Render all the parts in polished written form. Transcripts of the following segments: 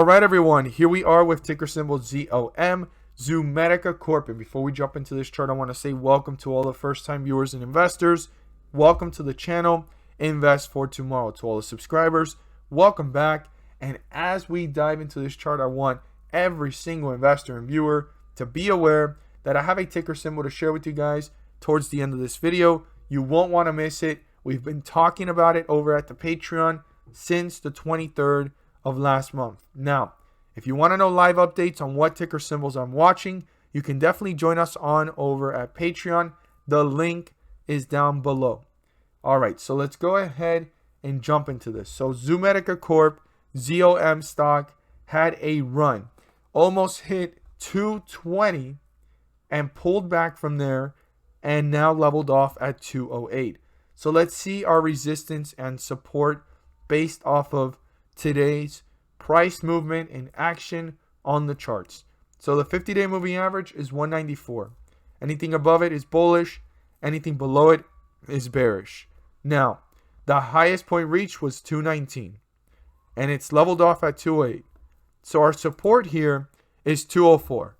All right, everyone, here we are with ticker symbol ZOM, Zomedica Corp. And before we jump into this chart, I want to say welcome to all the first-time viewers and investors. Welcome to the channel, Invest for Tomorrow. To all the subscribers, welcome back. And as we dive into this chart, I want every single investor and viewer to be aware that I have a ticker symbol to share with you guys towards the end of this video. You won't want to miss it. We've been talking about it over at the Patreon since the 23rd of last month. Now, if you want to know live updates on what ticker symbols I'm watching, you can definitely join us on over at Patreon. The link is down below. All right, so let's go ahead and jump into this. So Zomedica Corp, ZOM stock, had a run. Almost hit 220 and pulled back from there and now leveled off at 208. So let's see our resistance and support based off of today's price movement in action on the charts. So the 50-day moving average is 194. Anything above it is bullish. Anything below it is bearish. Now, the highest point reached was 219. And it's leveled off at 208. So our support here is 204.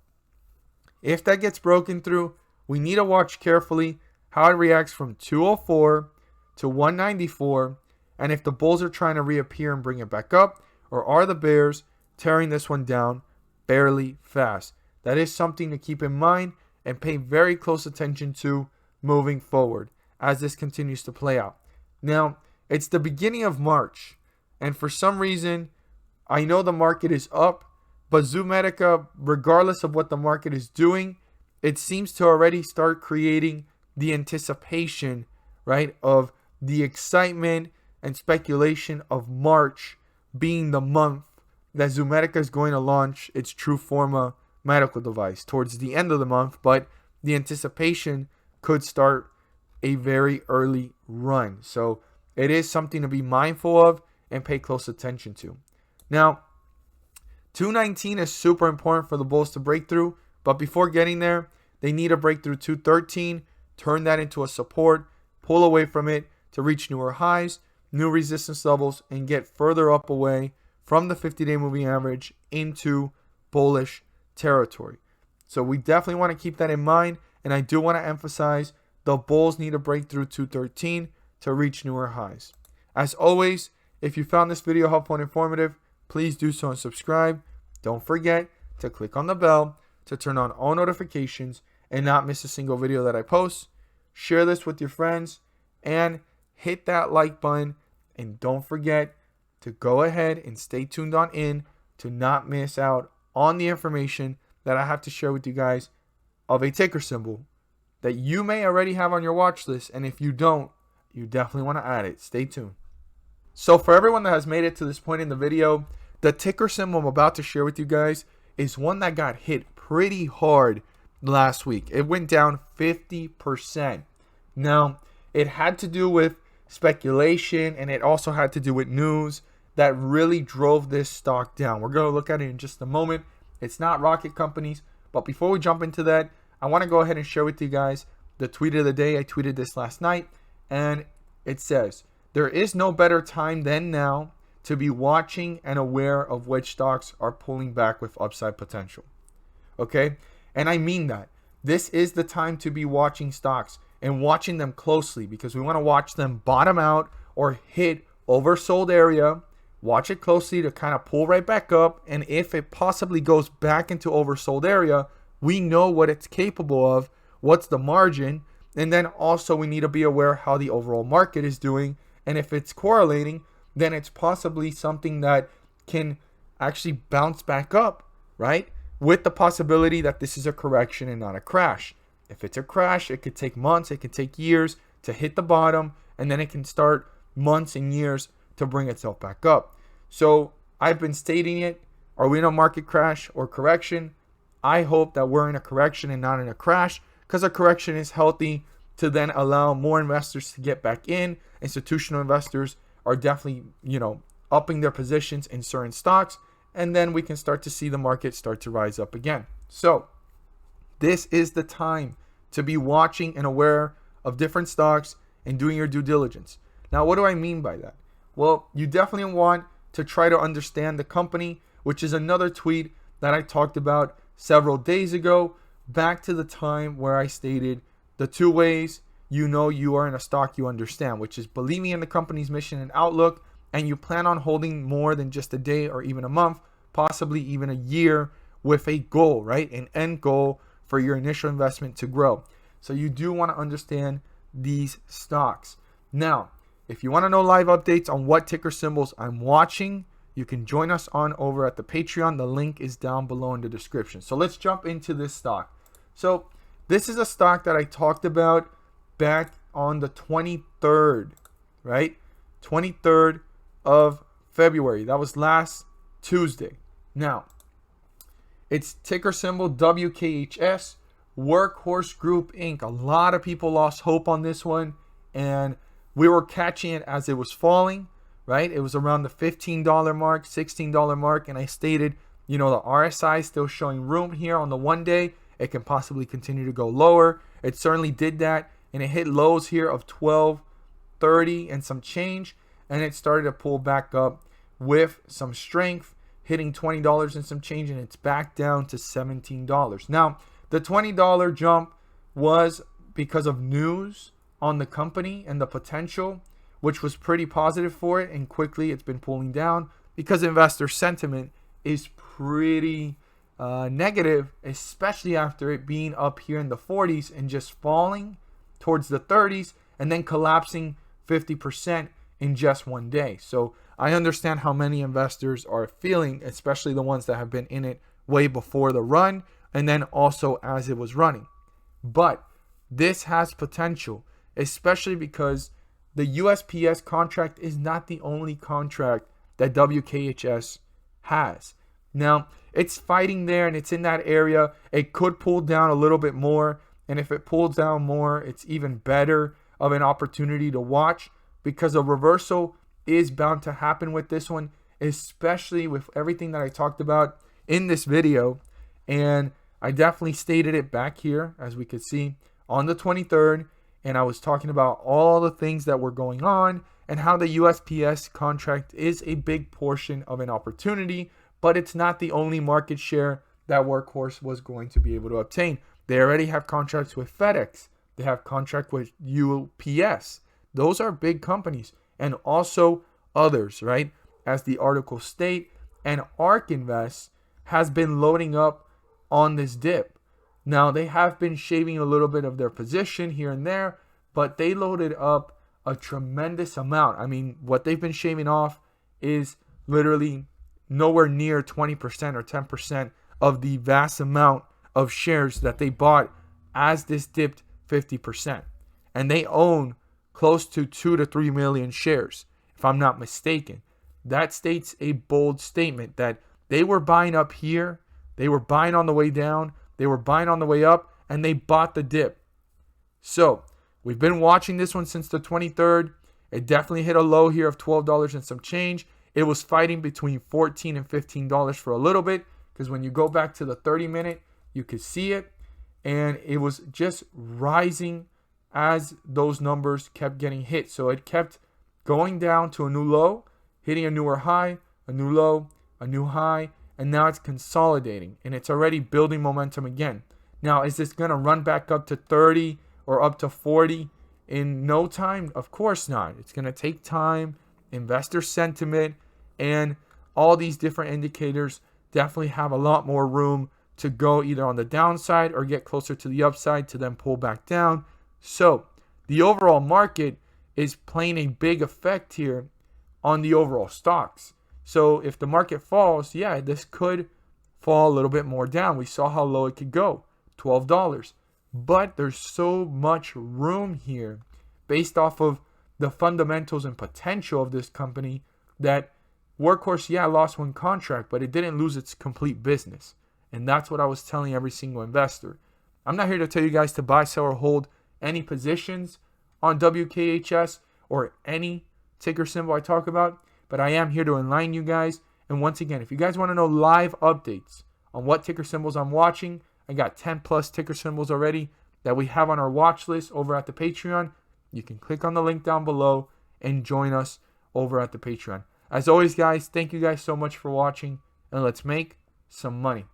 If that gets broken through, we need to watch carefully how it reacts from 204 to 194. And if the bulls are trying to reappear and bring it back up, or are the bears tearing this one down fairly fast? That is something to keep in mind and pay very close attention to moving forward as this continues to play out. Now, it's the beginning of March, and for some reason, I know the market is up, but Zomedica, regardless of what the market is doing, it seems to already start creating the anticipation, right, of the excitement and speculation of March being the month that Zomedica is going to launch its Truforma medical device towards the end of the month, but the anticipation could start a very early run. So it is something to be mindful of and pay close attention to. Now, 219 is super important for the bulls to break through, but before getting there, they need to break through 213, turn that into a support, pull away from it to reach newer highs, new resistance levels, and get further up away from the 50-day moving average into bullish territory. So we definitely want to keep that in mind, and I do want to emphasize the bulls need to break through 213 to reach newer highs. As always, if you found this video helpful and informative, please do so and subscribe. Don't forget to click on the bell to turn on all notifications and not miss a single video that I post. Share this with your friends and hit that like button. And don't forget to go ahead and stay tuned on in to not miss out on the information that I have to share with you guys of a ticker symbol that you may already have on your watch list. And if you don't, you definitely want to add it. Stay tuned. So for everyone that has made it to this point in the video, the ticker symbol I'm about to share with you guys is one that got hit pretty hard last week. It went down 50%. Now, it had to do with speculation, and it also had to do with news that really drove this stock down. We're going to look at it in just a moment. It's not rocket companies, but before we jump into that, I want to go ahead and share with you guys the tweet of the day. I tweeted this last night, and it says, "There is no better time than now to be watching and aware of which stocks are pulling back with upside potential." Okay? And I mean that. This is the time to be watching stocks and watching them closely, because we want to watch them bottom out or hit oversold area. Watch it closely to kind of pull right back up. And if it possibly goes back into oversold area, we know what it's capable of, what's the margin. And then also we need to be aware how the overall market is doing. And if it's correlating, then it's possibly something that can actually bounce back up, right? With the possibility that this is a correction and not a crash. If it's a crash, it could take months, it could take years to hit the bottom, and then it can start months and years to bring itself back up. So I've been stating it. Are we in a market crash or correction? I hope that we're in a correction and not in a crash, because a correction is healthy to then allow more investors to get back in. Institutional investors are definitely, upping their positions in certain stocks, and then we can start to see the market start to rise up again. So this is the time to be watching and aware of different stocks and doing your due diligence. Now, what do I mean by that? Well, you definitely want to try to understand the company, which is another tweet that I talked about several days ago, back to the time where I stated the 2 ways you know you are in a stock you understand, which is believing in the company's mission and outlook, and you plan on holding more than just a day or even a month, possibly even a year, with a goal, right? An end goal for your initial investment to grow. So you do want to understand these stocks. Now, if you want to know live updates on what ticker symbols I'm watching, you can join us on over at the Patreon. The link is down below in the description. So let's jump into this stock. So this is a stock that I talked about back on the 23rd, right? 23rd of February. That was last Tuesday. Now, it's ticker symbol WKHS, Workhorse Group Inc. A lot of people lost hope on this one, and we were catching it as it was falling, right? It was around the $15 mark, $16 mark, and I stated, the RSI is still showing room here on the 1 day. It can possibly continue to go lower. It certainly did that, and it hit lows here of 12.30 and some change, and it started to pull back up with some strength, hitting $20 and some change, and it's back down to $17. Now, the $20 jump was because of news on the company and the potential, which was pretty positive for it, and quickly it's been pulling down because investor sentiment is pretty negative, especially after it being up here in the 40s and just falling towards the 30s and then collapsing 50% in just 1 day. So I understand how many investors are feeling, especially the ones that have been in it way before the run and then also as it was running. But this has potential, especially because the USPS contract is not the only contract that WKHS has. Now, it's fighting there and it's in that area. It could pull down a little bit more. And if it pulls down more, it's even better of an opportunity to watch, because a reversal is bound to happen with this one, especially with everything that I talked about in this video. And I definitely stated it back here, as we could see, on the 23rd. And I was talking about all the things that were going on and how the USPS contract is a big portion of an opportunity, but it's not the only market share that Workhorse was going to be able to obtain. They already have contracts with FedEx. They have contract with UPS. Those are big companies, and also others, right? As the article state, and ARK Invest has been loading up on this dip. Now, they have been shaving a little bit of their position here and there, but they loaded up a tremendous amount. I mean, what they've been shaving off is literally nowhere near 20% or 10% of the vast amount of shares that they bought as this dipped 50%. And they own close to 2 to 3 million shares, if I'm not mistaken. That states a bold statement that they were buying up here, they were buying on the way down, they were buying on the way up, and they bought the dip. So, we've been watching this one since the 23rd. It definitely hit a low here of $12 and some change. It was fighting between $14 and $15 for a little bit, because when you go back to the 30-minute, you could see it. And it was just rising as those numbers kept getting hit. So it kept going down to a new low, hitting a newer high, a new low, a new high, and now it's consolidating. And it's already building momentum again. Now, is this going to run back up to 30 or up to 40 in no time? Of course not. It's going to take time, investor sentiment, and all these different indicators definitely have a lot more room to go either on the downside or get closer to the upside to then pull back down. So the overall market is playing a big effect here on the overall stocks. So if the market falls, yeah, this could fall a little bit more down. We saw how low it could go, $12. But there's so much room here based off of the fundamentals and potential of this company that Workhorse, yeah, lost one contract, but it didn't lose its complete business. And that's what I was telling every single investor. I'm not here to tell you guys to buy, sell, or hold any positions on WKHS or any ticker symbol I talk about, but I am here to enlighten you guys. And once again, if you guys want to know live updates on what ticker symbols I'm watching, I got 10 plus ticker symbols already that we have on our watch list over at the Patreon. You can click on the link down below and join us over at the Patreon. As always, guys, thank you guys so much for watching, and let's make some money.